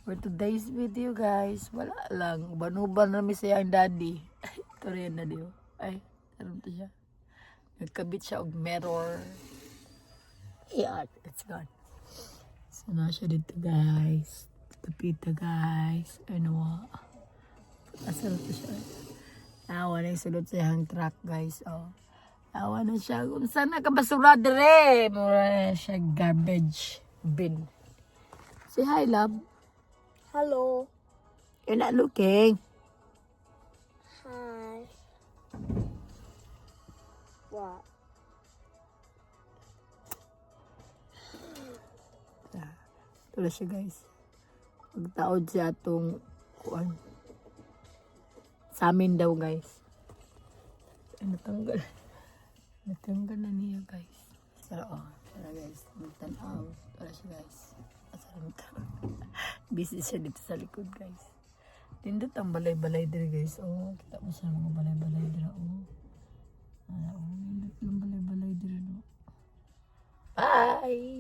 For today's video guys, wala lang. Uban-uban na mi siya ang daddy. Ito rin na diyo. Ay, ano to siya? Nagkabit siya og mirror. Yeah, it's gone. So na siya dito guys. Tapita guys. Ano? Asal to siya. Awa na yung sulod sa yung truck guys. Oh. Awa na siya. Kung saan nakabasura dire? Mura na siya garbage bin. Say hi, love. Hello. You're not looking. Hi. What? Ito na siya guys. Magtaod siya itong kuan. Sa amin daw guys. Natanggal. Natanggal na niya guys. So, tara guys. Magtanaw. Tara siya guys. Asarang ka. Busy siya dito sa likod guys. Tindot ang balay-balay dito guys. Oh, kita mo sa mga balay-balay dito. Oh. Tindot ang balay-balay dito. Bye!